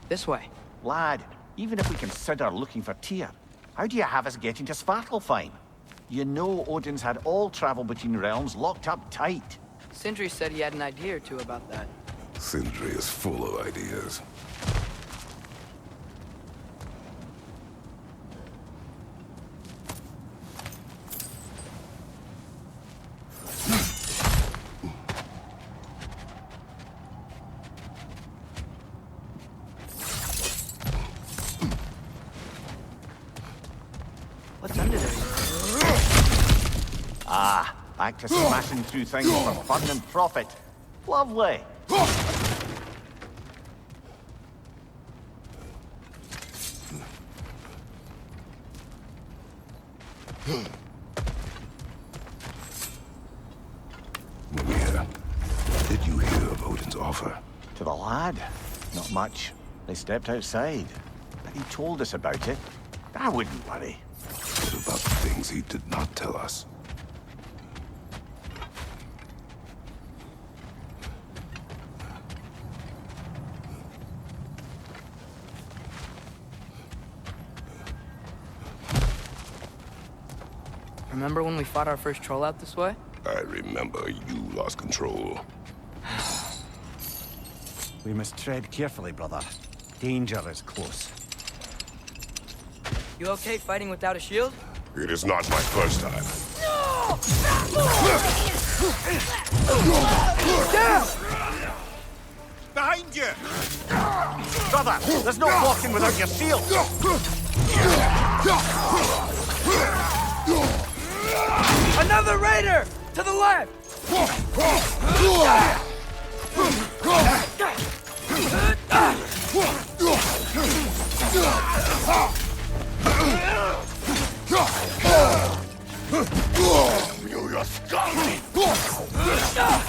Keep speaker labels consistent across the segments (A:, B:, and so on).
A: This way.
B: Lad, even if we consider looking for Tyr, how do you have us getting to Svartalfheim? You know Odin's had all travel between realms locked up tight.
A: Sindri said he had an idea or two about that.
C: Sindri is full of ideas.
A: What's under there?
B: Ah, back to smashing through things for fun and profit. Lovely.
C: Mimir, did you hear of Odin's offer?
B: To the lad? Not much. They stepped outside. But he told us about it. I wouldn't worry.
C: What about the things he did not tell us?
A: Remember when we fought our first troll out this way?
C: I remember you lost control.
B: We must tread carefully, brother. Danger is close.
A: You okay fighting without a shield?
C: It is not my first time.
B: Behind you! Brother, there's no walking without your shield!
A: Another raider! To the left!
C: You scum!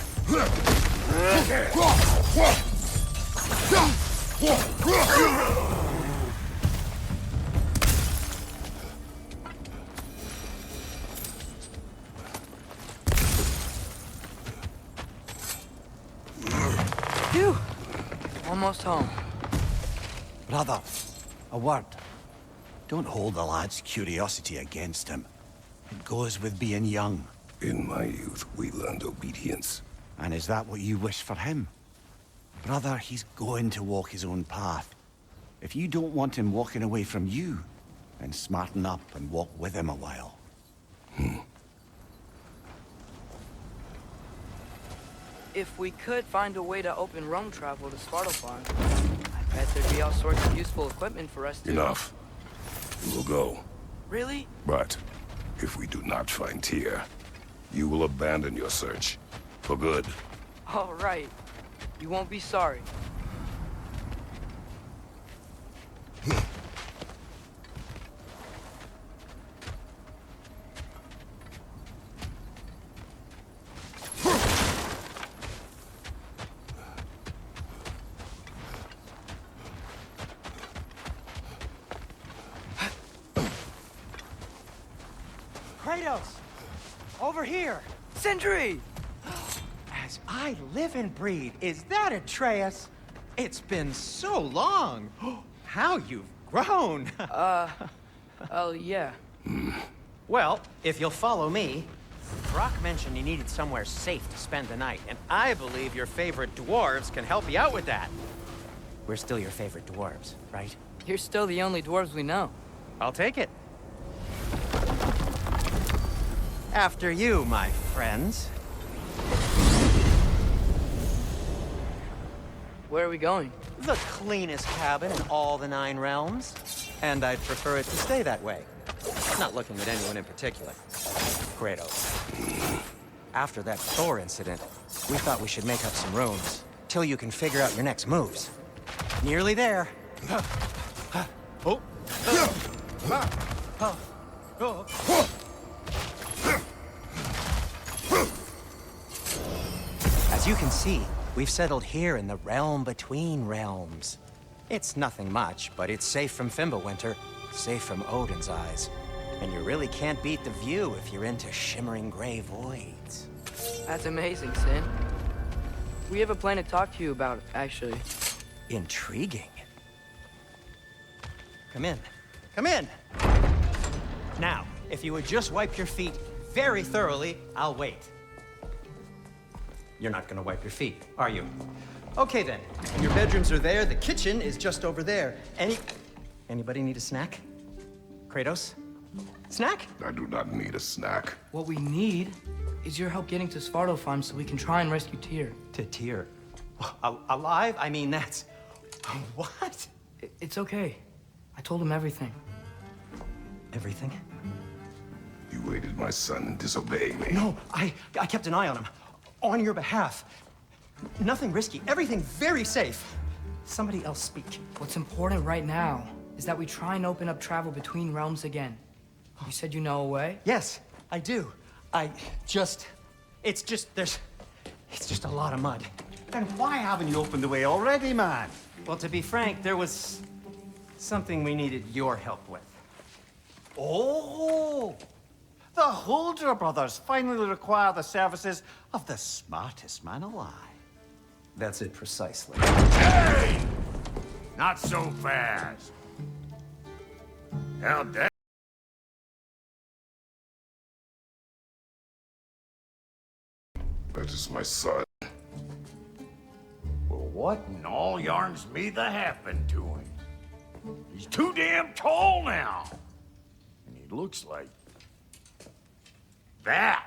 A: Phew! Almost home.
B: Brother, a word. Don't hold the lad's curiosity against him. It goes with being young.
C: In my youth, we learned obedience.
B: And is that what you wish for him? Brother, he's going to walk his own path. If you don't want him walking away from you, then smarten up and walk with him a while.
A: If we could find a way to open roam travel to Svartalfheim, I bet there'd be all sorts of useful equipment for us to...
C: Enough. We will go.
A: Really?
C: But if we do not find Tyr, you will abandon your search. For good.
A: All right. You won't be sorry.
D: Kratos! Over here!
A: Sindri!
D: As I live and breathe, is that Atreus? It's been so long! How you've grown!
A: Oh, yeah.
D: Well, if you'll follow me, Brock mentioned you needed somewhere safe to spend the night, and I believe your favorite dwarves can help you out with that. We're still your favorite dwarves, right?
A: You're still the only dwarves we know.
D: I'll take it. After you, my friends.
A: Where are we going?
D: The cleanest cabin in all the 9 realms. And I'd prefer it to stay that way. Not looking at anyone in particular. Kratos. After that Thor incident, we thought we should make up some rooms, till you can figure out your next moves. Nearly there. As you can see, we've settled here in the realm between realms. It's nothing much, but it's safe from Fimbulwinter, safe from Odin's eyes. And you really can't beat the view if you're into shimmering gray voids.
A: That's amazing, Sin. We have a plan to talk to you about, actually.
D: Intriguing. Come in. Come in! Now, if you would just wipe your feet very thoroughly, I'll wait. You're not gonna wipe your feet, are you? Okay then. Your bedrooms are there, the kitchen is just over there. Anybody need a snack? Kratos? Snack?
C: I do not need a snack.
A: What we need is your help getting to Svartalfheim so we can try and rescue Tyr.
D: To Tyr? Alive? I mean, that's... What?
A: It's okay. I told him everything.
D: Everything?
C: You aided my son disobeying me.
D: No, I kept an eye on him. On your behalf. Nothing risky. Everything very safe. Somebody else speak.
A: What's important right now is that we try and open up travel between realms again. You said you know a way?
D: Yes, I do. It's just a lot of mud.
B: Then why haven't you opened the way already, man?
D: Well, to be frank, there was something we needed your help with.
B: Oh! The Holder brothers finally require the services of the smartest man alive.
D: That's it precisely.
E: Hey! Not so fast. How dare...
C: That is my son.
E: Well, what in all yarns me the happened to him? He's too damn tall now. And he looks like... that.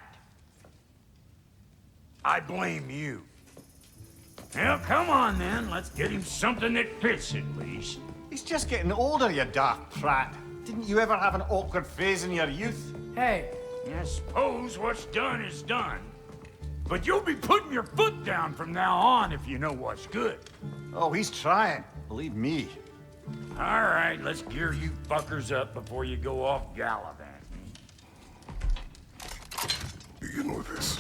E: I blame you. Now, come on then. Let's get him something that fits at least.
B: He's just getting older, you daft prat. Didn't you ever have an awkward phase in your youth?
A: Hey,
E: I suppose what's done is done. But you'll be putting your foot down from now on if you know what's good.
B: Oh, he's trying. Believe me.
E: All right, let's gear you fuckers up before you go off gallivanting.
C: Begin with this.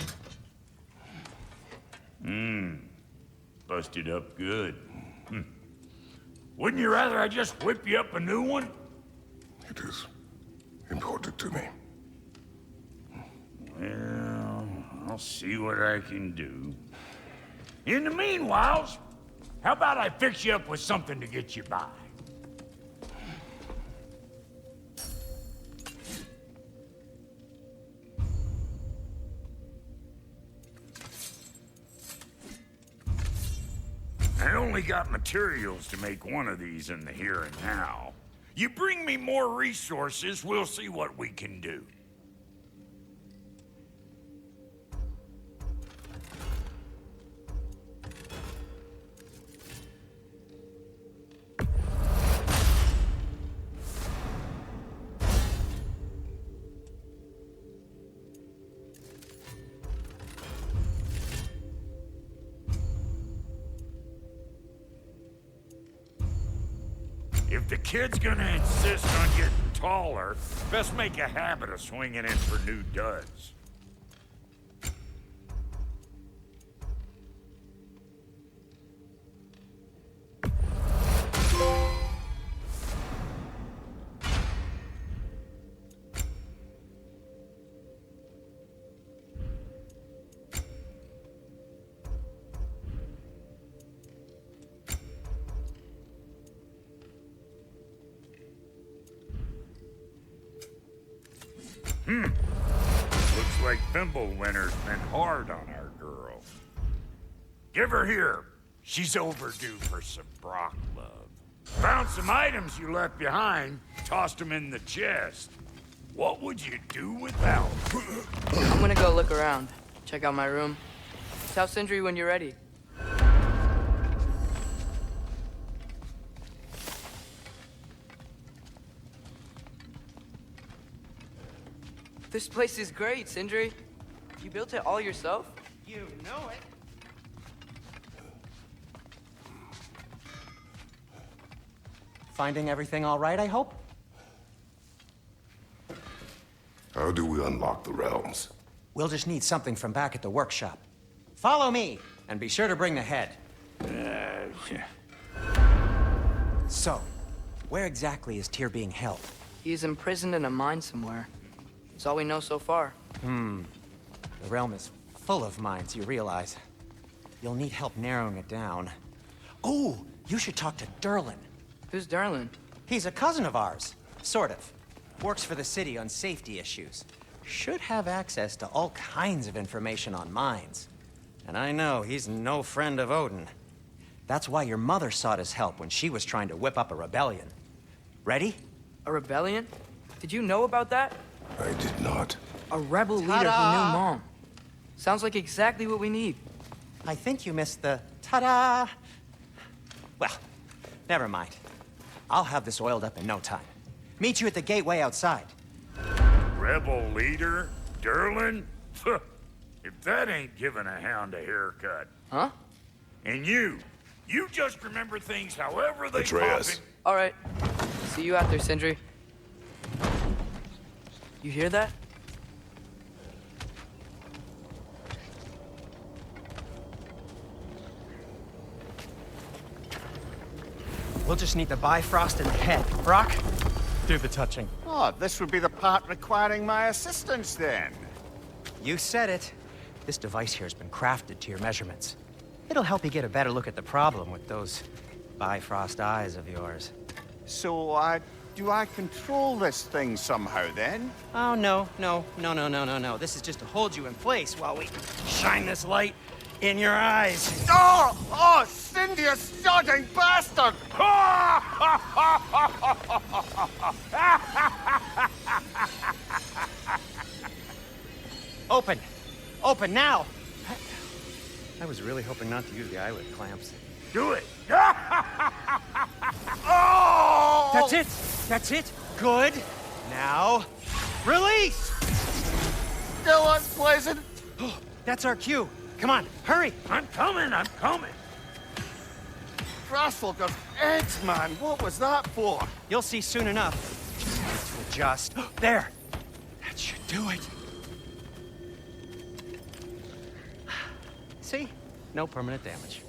E: Busted up good. Wouldn't you rather I just whip you up a new one?
C: It is important to me.
E: Well, I'll see what I can do. In the meanwhile, how about I fix you up with something to get you by? I only got materials to make one of these in the here and now. You bring me more resources, we'll see what we can do. If the kid's gonna insist on getting taller, best make a habit of swinging in for new duds. Looks like Thimblewinter's been hard on our girl. Give her here. She's overdue for some Brock love. Found some items you left behind, tossed them in the chest. What would you do without?
A: I'm gonna go look around. Check out my room. Tell Sindri when you're ready. This place is great, Sindri. You built it all yourself?
D: You know it. Finding everything all right, I hope?
C: How do we unlock the realms?
D: We'll just need something from back at the workshop. Follow me, and be sure to bring the head. So, where exactly is Tyr being held?
A: He's imprisoned in a mine somewhere. That's all we know so far.
D: The realm is full of mines, you realize. You'll need help narrowing it down. Oh, you should talk to Durlin.
A: Who's Darlin?
D: He's a cousin of ours. Sort of. Works for the city on safety issues. Should have access to all kinds of information on mines. And I know he's no friend of Odin. That's why your mother sought his help when she was trying to whip up a rebellion. Ready?
A: A rebellion? Did you know about that?
C: I did not.
A: A rebel leader who knew Mom. Sounds like exactly what we need.
D: I think you missed the ta-da. Well, never mind. I'll have this oiled up in no time. Meet you at the gateway outside.
E: Rebel leader? Durlin? If that ain't giving a hound a haircut.
A: Huh?
E: And you just remember things however they
C: Atreus.
E: pop in.
A: All right. See you out there, Sindri. You hear that?
D: We'll just need the Bifrost in the head. Brock, do the touching.
B: Oh, this would be the part requiring my assistance then.
D: You said it. This device here has been crafted to your measurements. It'll help you get a better look at the problem with those Bifrost eyes of yours.
B: So, do I control this thing somehow then?
D: Oh, no. This is just to hold you in place while we shine this light in your eyes.
B: Oh, Cindy, you sodding bastard!
D: Open! Open now! I was really hoping not to use the eyelid clamps.
E: Do it.
B: Oh!
D: That's it! That's it! Good! Now, release!
B: Still unpleasant.
D: That's our cue. Come on, hurry!
E: I'm coming.
B: Grasshopper's eggs, man. What was that for?
D: You'll see soon enough. Just there. That should do it. See? No permanent damage.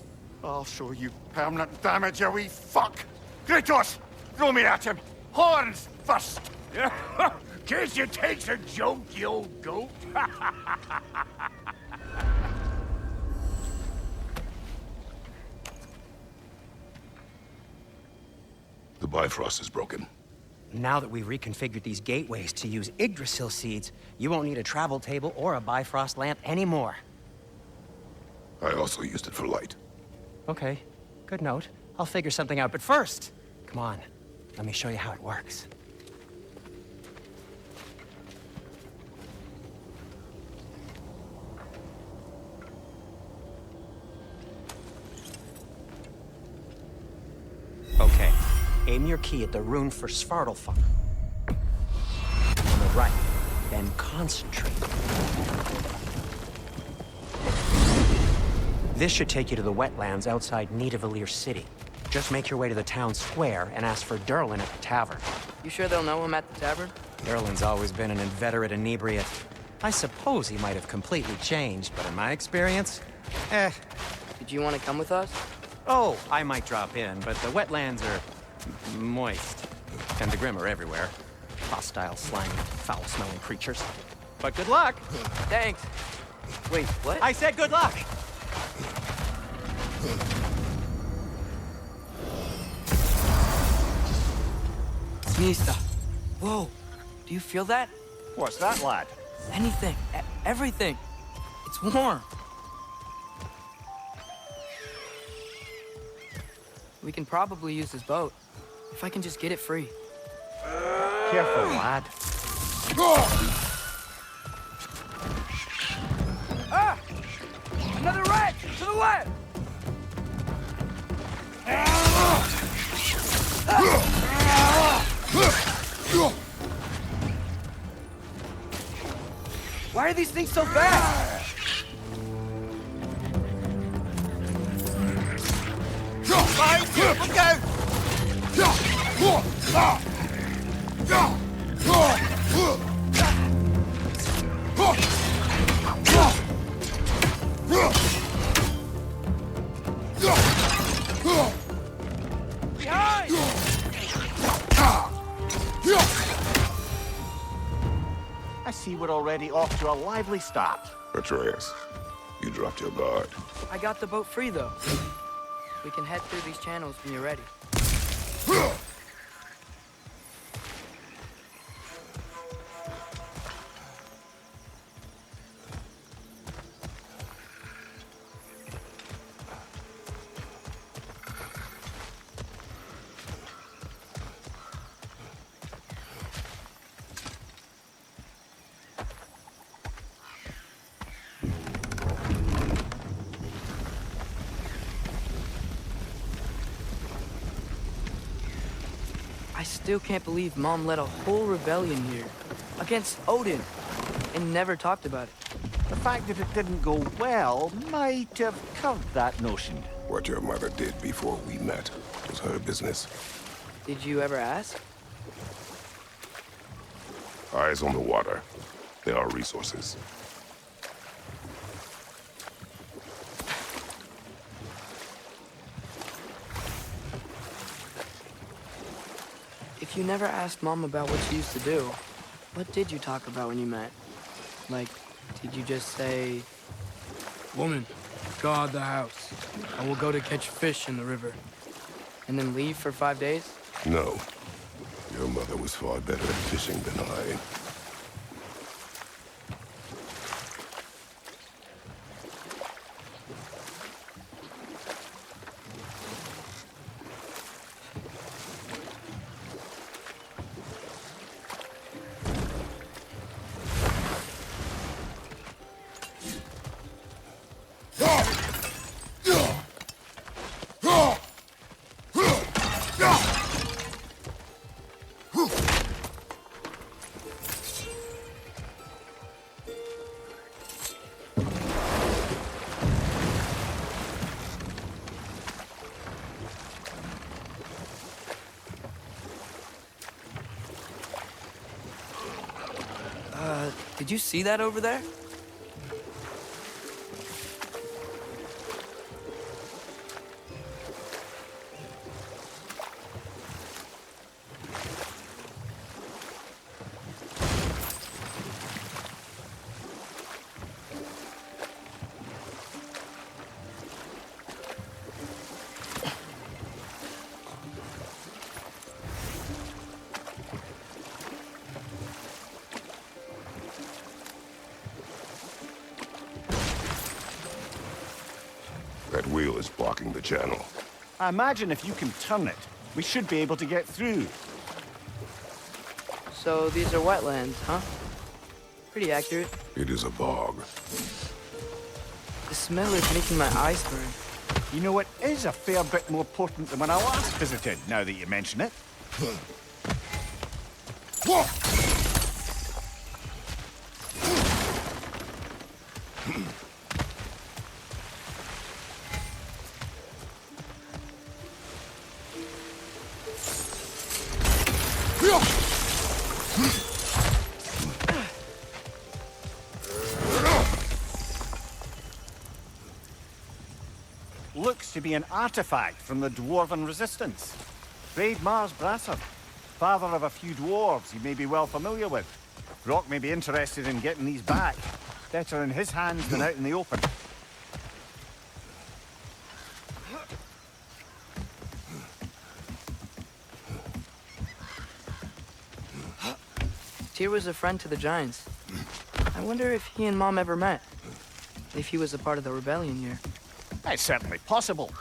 B: I'll show you permanent damage, you wee fuck. Kratos, throw me at him. Horns first.
E: Guess you takes a joke, you old goat.
C: The Bifrost is broken.
D: Now that we've reconfigured these gateways to use Yggdrasil seeds, you won't need a travel table or a Bifrost lamp anymore.
C: I also used it for light.
D: Okay, good note. I'll figure something out, but first, come on, let me show you how it works. Okay, aim your key at the rune for Svartalfheim. On the right, then concentrate. This should take you to the wetlands outside Nidavellir City. Just make your way to the town square and ask for Durlin at the tavern.
A: You sure they'll know him at the tavern?
D: Durlin's always been an inveterate inebriate. I suppose he might have completely changed, but in my experience,
A: Did you want to come with us?
D: Oh, I might drop in, but the wetlands are moist. And the Grim are everywhere. Hostile, slimy, foul-smelling creatures. But good luck!
A: Thanks. Wait, what?
D: I said good luck!
A: Snista. Whoa. Do you feel that?
B: What's that, lad?
A: Anything. Everything. It's warm. We can probably use this boat. If I can just get it free.
D: Careful, lad.
A: Ah! Another rat! To the left! Why are these things so fast?
B: Look out!
A: Behind!
B: I see we're already off to a lively start.
C: Atreus, you dropped your guard.
A: I got the boat free, though. We can head through these channels when you're ready. still can't believe Mom led a whole rebellion here against Odin and never talked about it.
B: The fact that it didn't go well might have curbed that notion.
C: What your mother did before we met was her business.
A: Did you ever ask?
C: Eyes on the water. There are resources.
A: If you never asked Mom about what she used to do, what did you talk about when you met? Like, did you just say, "Woman, guard the house. I will go to catch fish in the river," and then leave for 5 days?
C: No. Your mother was far better at fishing than I.
A: Did you see that over there?
C: That wheel is blocking the channel.
B: I imagine if you can turn it, we should be able to get through.
A: So these are wetlands, huh? Pretty accurate.
C: It is a bog.
A: The smell is making my eyes burn.
B: You know, it is a fair bit more potent than when I last visited, now that you mention it. Looks to be an artifact from the Dwarven Resistance. Braid Mars Brasser, father of a few dwarves you may be well familiar with. Brock may be interested in getting these back. Better in his hands than out in the open.
A: Tyr was a friend to the Giants. I wonder if he and Mom ever met. If he was a part of the rebellion here.
B: It's certainly possible.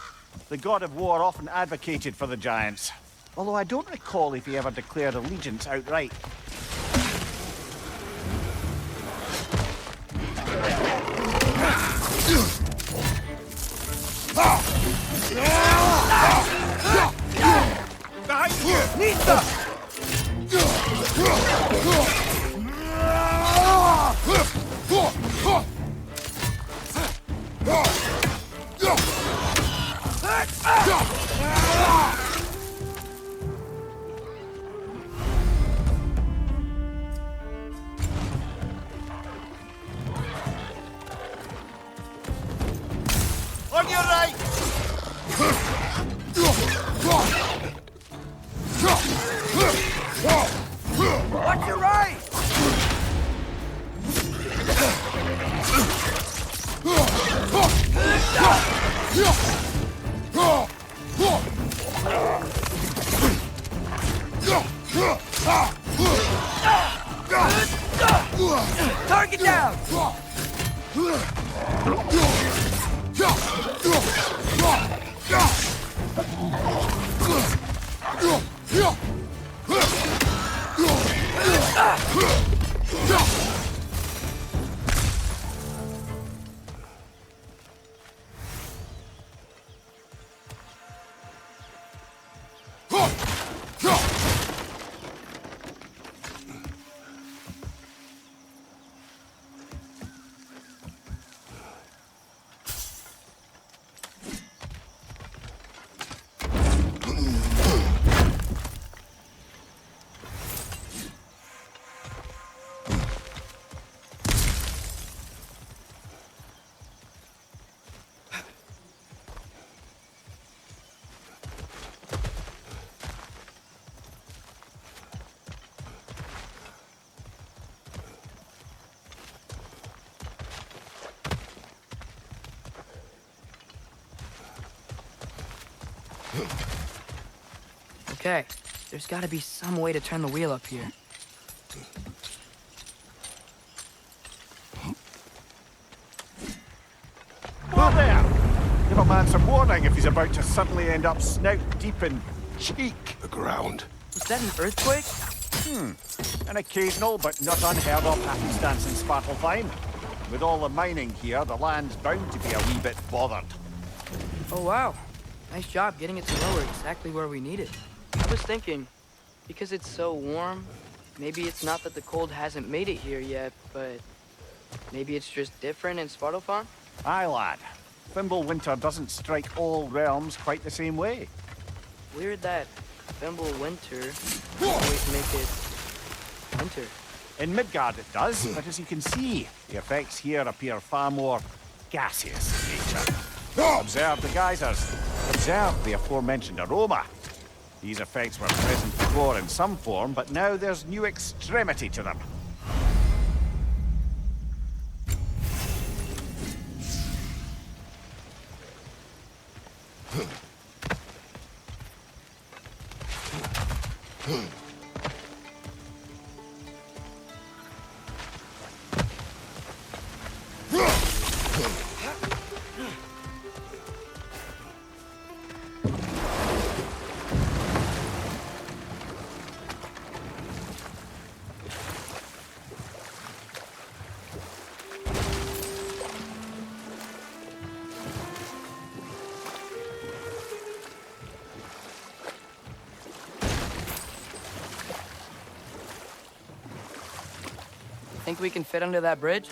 B: The god of war often advocated for the Giants. Although I don't recall if he ever declared allegiance outright. On your right! Watch your right!
A: Target down! Okay, there's gotta be some way to turn the wheel up here.
B: Whoa there! Give a man some warning if he's about to suddenly end up snout deep in cheek.
C: The ground.
A: Was that an earthquake?
B: An occasional but not unheard of happenstance in Svartalfheim. With all the mining here, the land's bound to be a wee bit bothered.
A: Oh, wow. Nice job getting it to lower exactly where we need it. I was thinking, because it's so warm, maybe it's not that the cold hasn't made it here yet, but maybe it's just different in Svartalfheim?
B: Aye, lad. Thimble winter doesn't strike all realms quite the same way.
A: Weird that Thimble winter always make it winter.
B: In Midgard it does, but as you can see, the effects here appear far more gaseous in nature. Observe the geysers. Observe the aforementioned aroma. These effects were present before in some form, but now there's new extremity to them.
A: Think we can fit under that bridge?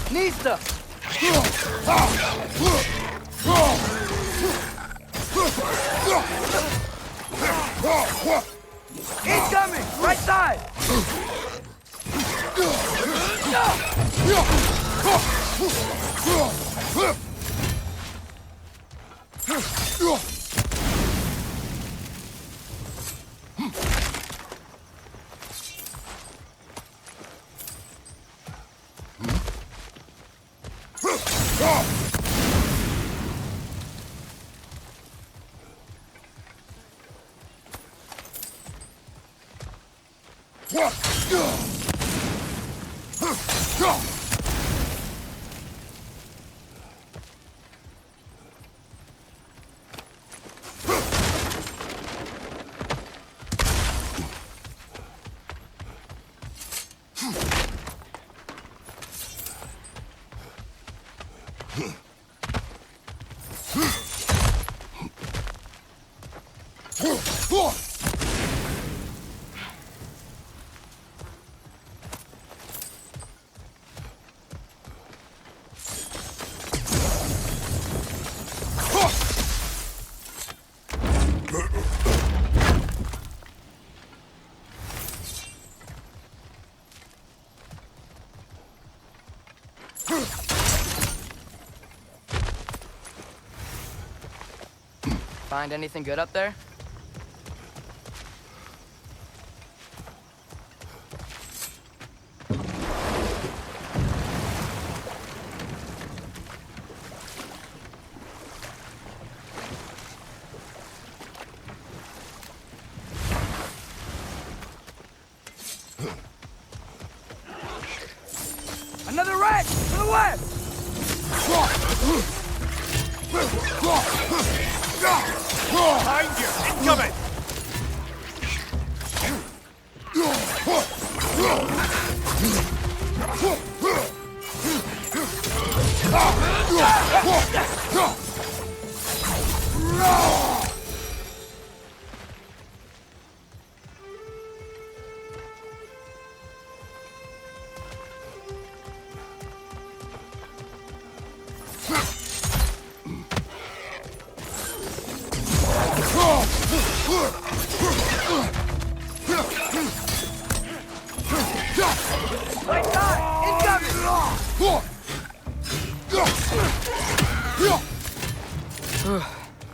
A: Nista! Incoming! Right side! Find anything good up there? Another wreck! To the west!
B: Behind you! Incoming!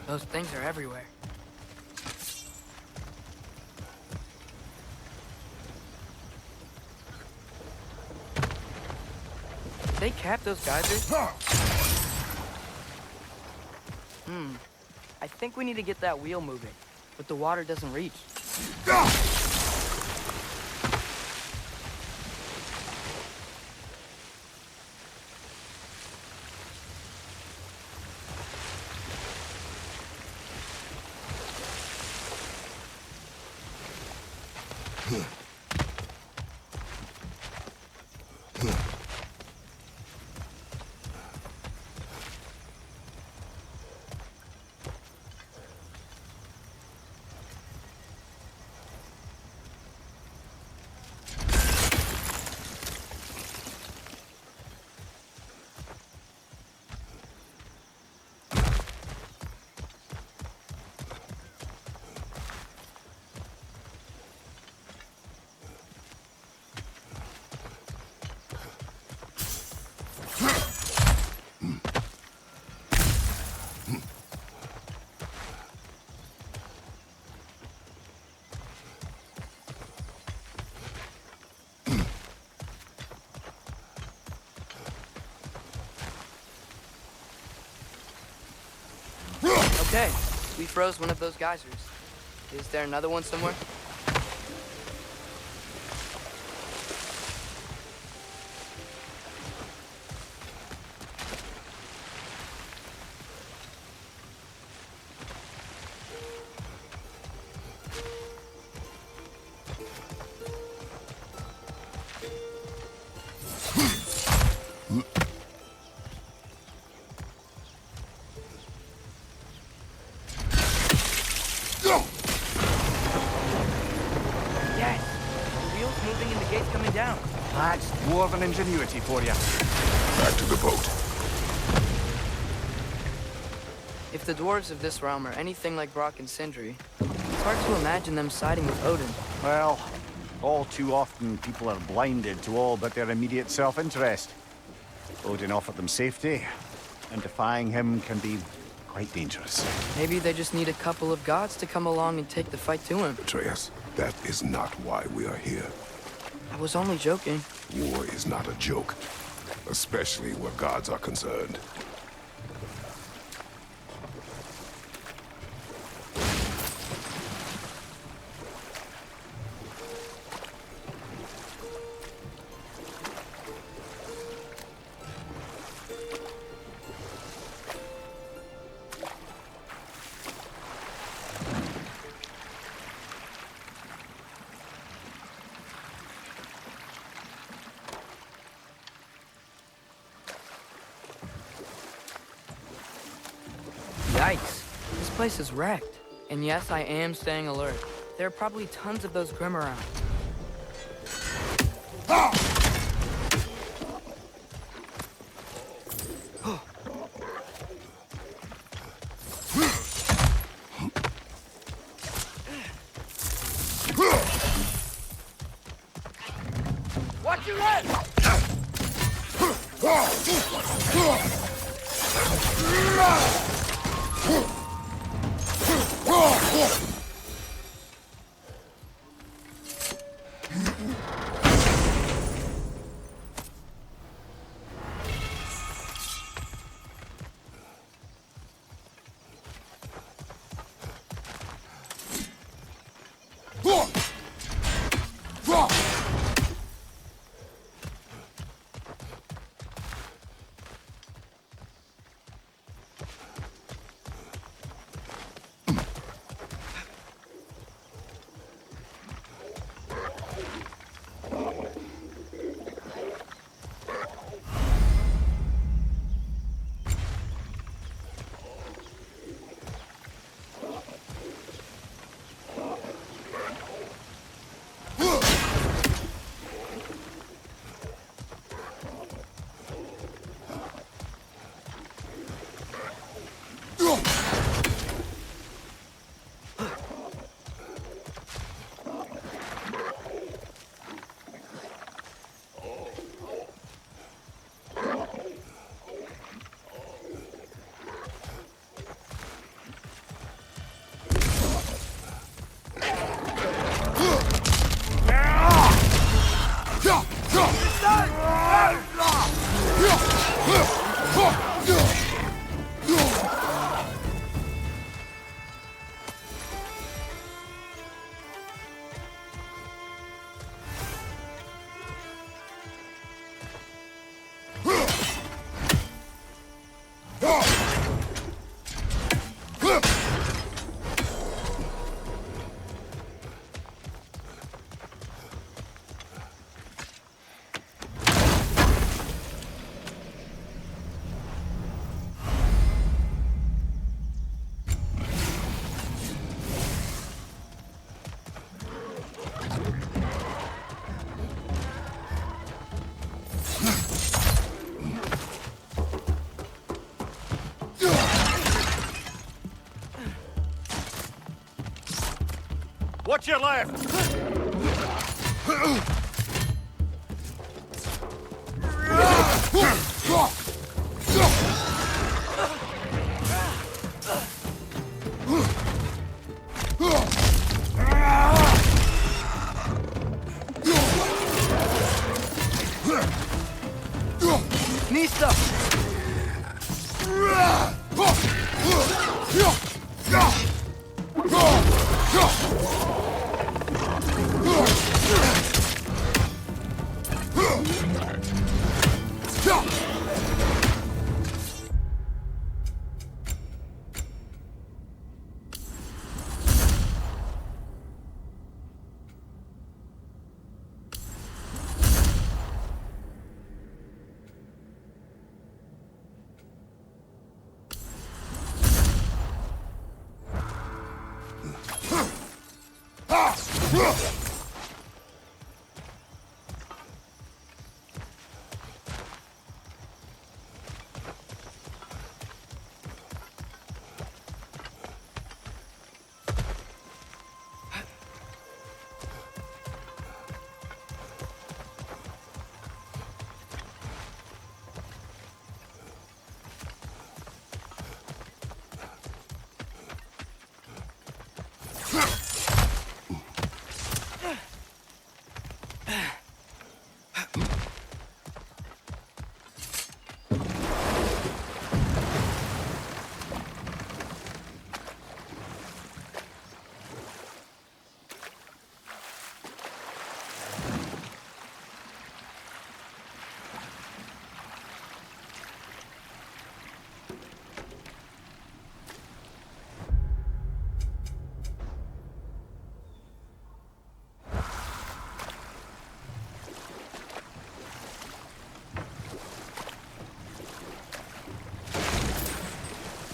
A: Those things are everywhere. Did they cap those geysers? I think we need to get that wheel moving, but the water doesn't reach. Okay, we froze one of those geysers. Is there another one somewhere?
B: That's dwarven ingenuity for you.
C: Back to the boat.
A: If the dwarves of this realm are anything like Brock and Sindri, it's hard to imagine them siding with Odin.
B: Well, all too often people are blinded to all but their immediate self-interest. Odin offered them safety, and defying him can be quite dangerous.
A: Maybe they just need a couple of gods to come along and take the fight to him.
C: Atreus, that is not why we are here.
A: I was only joking.
C: War is not a joke, especially where gods are concerned.
A: Yikes. This place is wrecked. And yes, I am staying alert. There are probably tons of those Grim around.
E: Watch your head!
B: Watch your left!
A: Nista!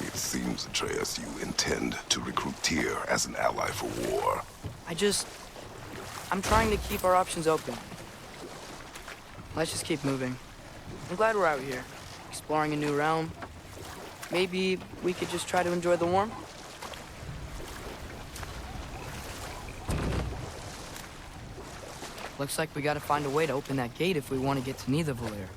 C: It seems, Atreus, you intend to recruit Tyr as an ally for war.
A: I'm trying to keep our options open. Let's just keep moving. I'm glad we're out here, exploring a new realm. Maybe we could just try to enjoy the warmth? Looks like we gotta find a way to open that gate if we want to get to Nidavellir.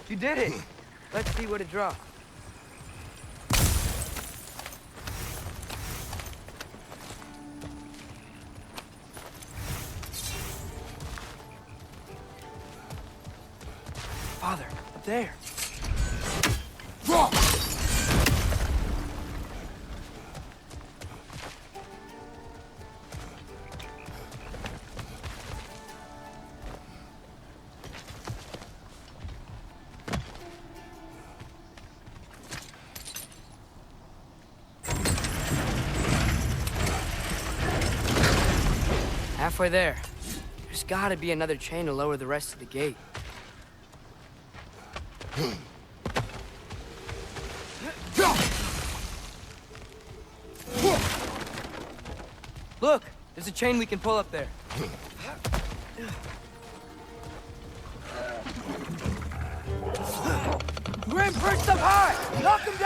A: You did it! Let's see what it drops. Father, up there. Halfway there. There's gotta be another chain to lower the rest of the gate. Look! There's a chain we can pull up there. Grim, perched up high! Knock him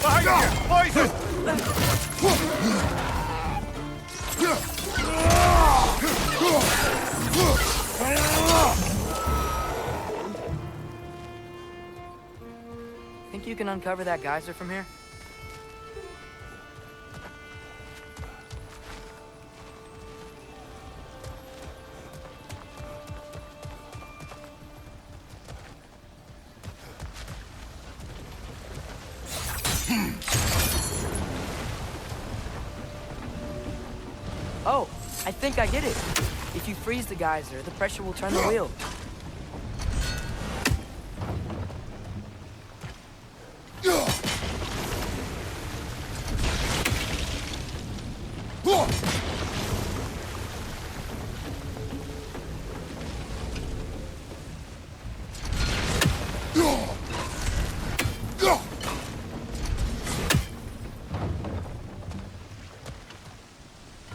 B: Behind you! Poison!
A: Think you can uncover that geyser from here? Oh, I think I get it. If you freeze the geyser, the pressure will turn the wheel.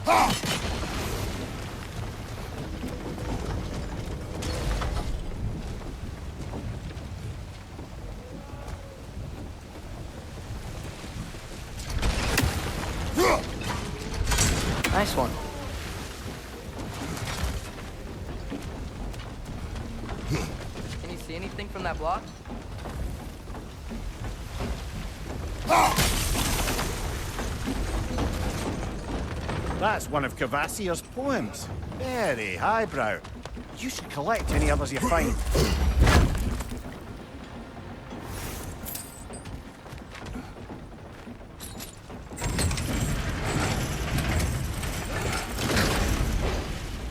A: Nice one. Can you see anything from that block?
B: That's one of Cavassier's poems. Very highbrow. You should collect any others you find.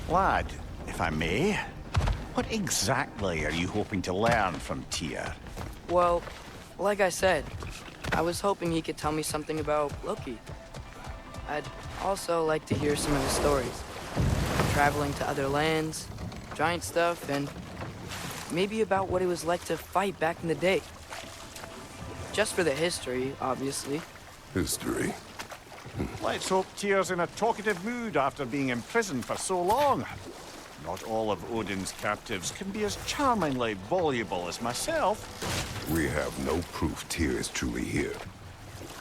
B: Lad, if I may, what exactly are you hoping to learn from Tyr?
A: Well, like I said, I was hoping he could tell me something about Loki. I'd also like to hear some of his stories. Traveling to other lands, giant stuff, and maybe about what it was like to fight back in the day. Just for the history, obviously.
C: History.
B: Let's hope Tyr's in a talkative mood after being imprisoned for so long. Not all of Odin's captives can be as charmingly voluble as myself.
C: We have no proof Tyr is truly here.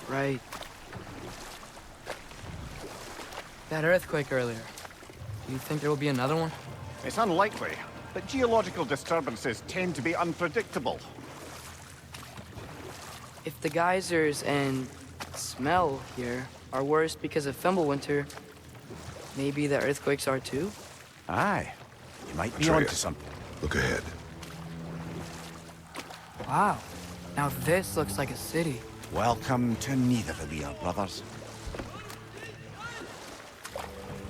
A: Right. That earthquake earlier. Do you think there will be another one?
B: It's unlikely, but geological disturbances tend to be unpredictable.
A: If the geysers and smell here are worse because of Fimbulwinter, maybe the earthquakes are too?
B: Aye, you might be
C: Atreus,
B: onto something.
C: Look ahead.
A: Wow. Now this looks like a city.
B: Welcome to Nidavellir, brothers.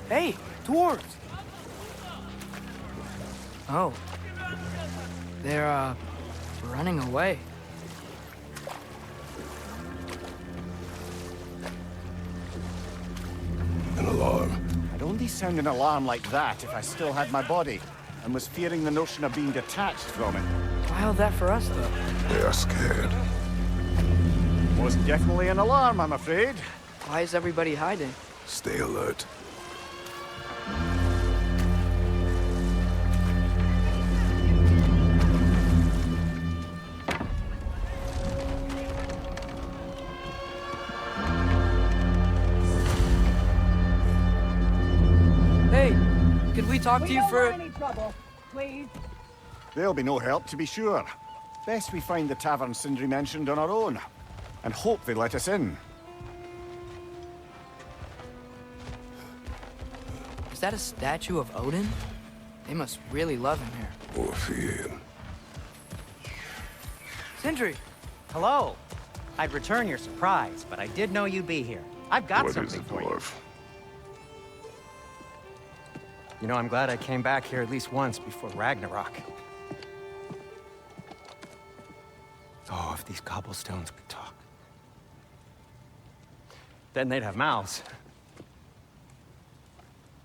A: Hey, dwarves! Oh. They're, running away.
C: An alarm.
B: I'd only sound an alarm like that if I still had my body, and was fearing the notion of being detached from it.
A: Why held that for us, though?
C: They are scared.
B: Was definitely an alarm, I'm afraid.
A: Why is everybody hiding?
C: Stay alert.
A: Hey, could we talk to you for...
F: any trouble, please.
B: There'll be no help, to be sure. Best we find the tavern Sindri mentioned on our own, and hope they let us in.
A: Is that a statue of Odin? They must really love him here.
C: Or fear.
A: Sindri!
D: Hello. I'd return your surprise, but I did know you'd be here. I've got
C: What is
D: something
C: it,
D: for you.
C: dwarf?
D: You know, I'm glad I came back here at least once before Ragnarok. Oh, if these cobblestones could talk. Then they'd have mouths.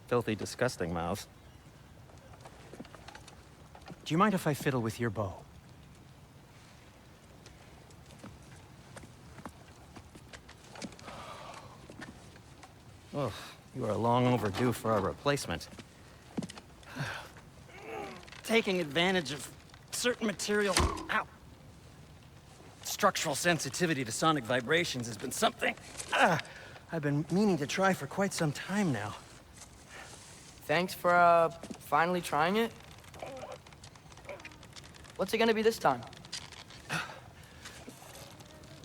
D: Filthy, disgusting mouths. Do you mind if I fiddle with your bow? Oh, you are long overdue for a replacement. Taking advantage of certain material... Ow! Structural sensitivity to sonic vibrations has been something I've been meaning to try for quite some time now.
A: Thanks for, finally trying it. What's it gonna be this time?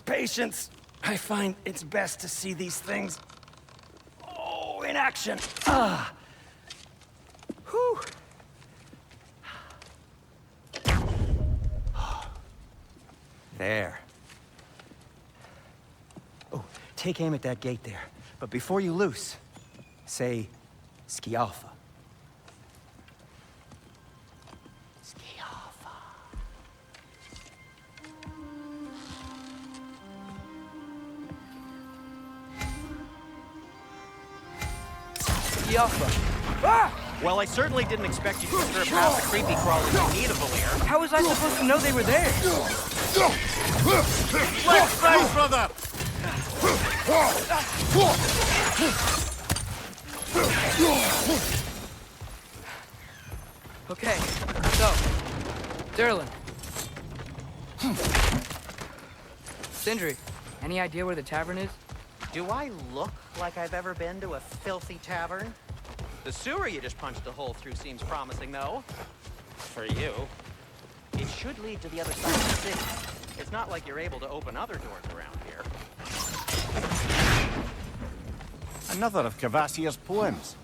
D: Patience. I find it's best to see these things... Oh, in action. Ah! Whew! There. Oh, take aim at that gate there. But before you loose, say, Skialfa. Skialfa.
A: Yalfa. Ah!
D: Well, I certainly didn't expect you to strip past the creepy crawlers in need of a lair.
A: How was I supposed to know they were there?
B: Let's fight, brother!
A: Okay, so, Derlin. Sindri, any idea where the tavern is?
D: Do I look like I've ever been to a filthy tavern? The sewer you just punched a hole through seems promising, though. For you. It should lead to the other side of the city. It's not like you're able to open other doors around here.
B: Another of Cavassier's poems.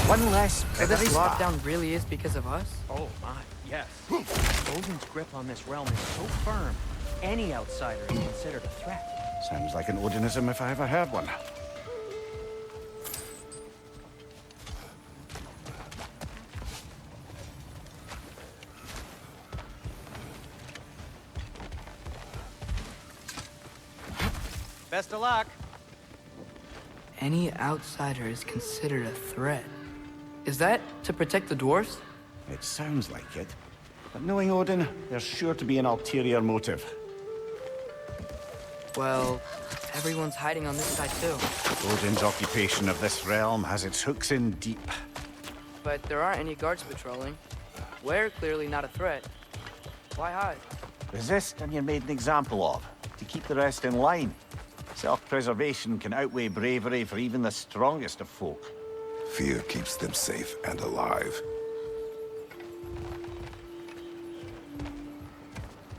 B: One less
A: So this
B: Pedrista.
A: lockdown really is because of us?
D: Oh my, yes. Odin's grip on this realm is so firm, any outsider is considered a threat.
B: Sounds like an Odinism if I ever heard one.
D: Best of luck.
A: Any outsider is considered a threat. Is that to protect the dwarves?
B: It sounds like it. But knowing Odin, there's sure to be an ulterior motive.
A: Well, everyone's hiding on this side too.
B: Odin's occupation of this realm has its hooks in deep.
A: But there aren't any guards patrolling. We're clearly not a threat. Why hide?
B: Resist and you're made an example of, to keep the rest in line. Self-preservation can outweigh bravery for even the strongest of folk.
C: Fear keeps them safe and alive.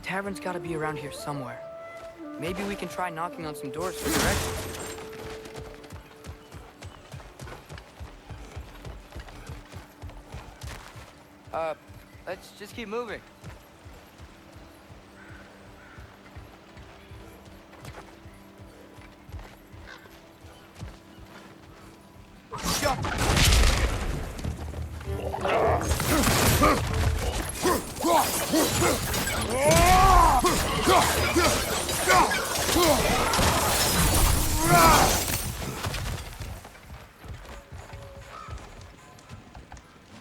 A: Tavern's gotta be around here somewhere. Maybe we can try knocking on some doors for directions. Let's just keep moving.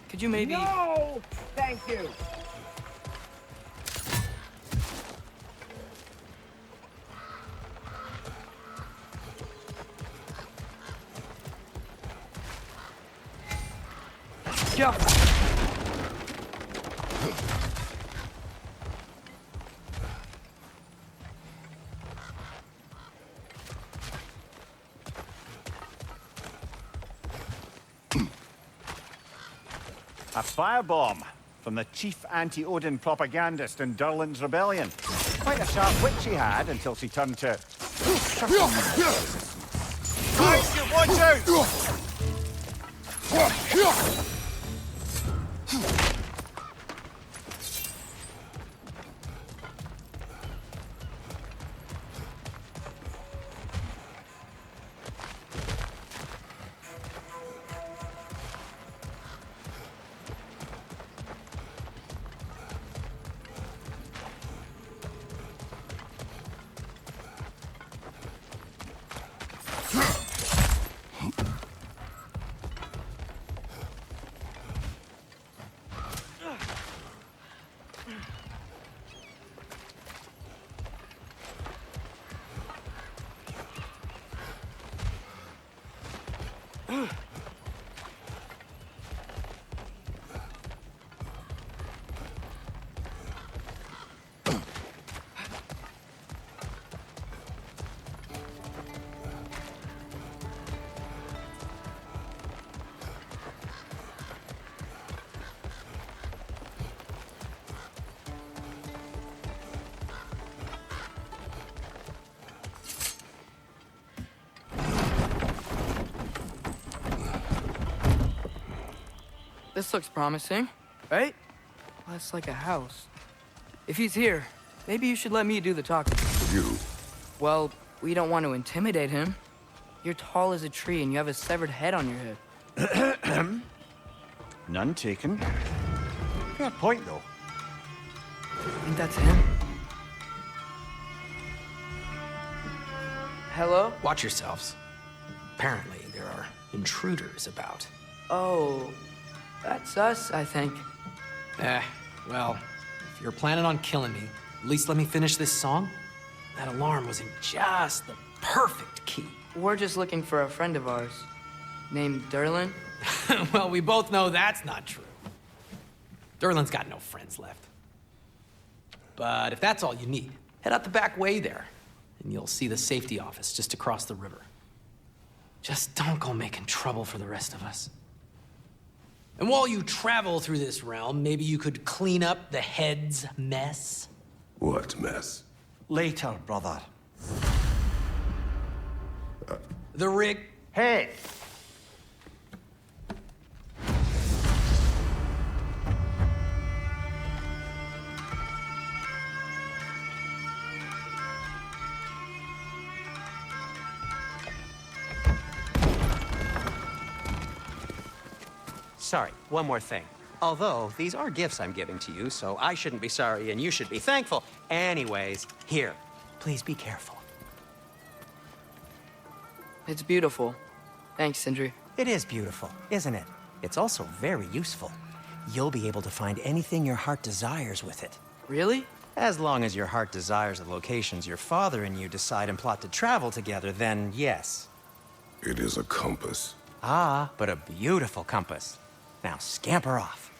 A: Could you maybe...
F: No! Thank you!
A: Go!
B: A firebomb from the chief anti-Odin propagandist in Durlin's rebellion. Quite a sharp wit she had until she turned to... Guys, watch out!
A: This looks promising, right? Well, that's like a house. If he's here, maybe you should let me do the talking.
C: You?
A: Well, we don't want to intimidate him. You're tall as a tree and you have a severed head on your head.
B: None taken. Fair point, though.
A: I think that's him. Hello?
G: Watch yourselves. Apparently, there are intruders about.
A: Oh, that's us, I think.
G: Well, if you're planning on killing me, at least let me finish this song. That alarm was in just the perfect key.
A: We're just looking for a friend of ours named Derlin.
G: Well, we both know that's not true. Derlin's got no friends left. But if that's all you need, head out the back way there, and you'll see the safety office just across the river. Just don't go making trouble for the rest of us. And while you travel through this realm, maybe you could clean up the head's mess?
C: What mess?
B: Later, brother.
G: The rig.
B: Hey!
D: Sorry, one more thing. Although, these are gifts I'm giving to you, so I shouldn't be sorry and you should be thankful. Anyways, here, please be careful.
A: It's beautiful. Thanks, Sindri.
D: It is beautiful, isn't it? It's also very useful. You'll be able to find anything your heart desires with it.
A: Really?
D: As long as your heart desires the locations your father and you decide and plot to travel together, then yes.
C: It is a compass.
D: Ah, but a beautiful compass. Now scamper off.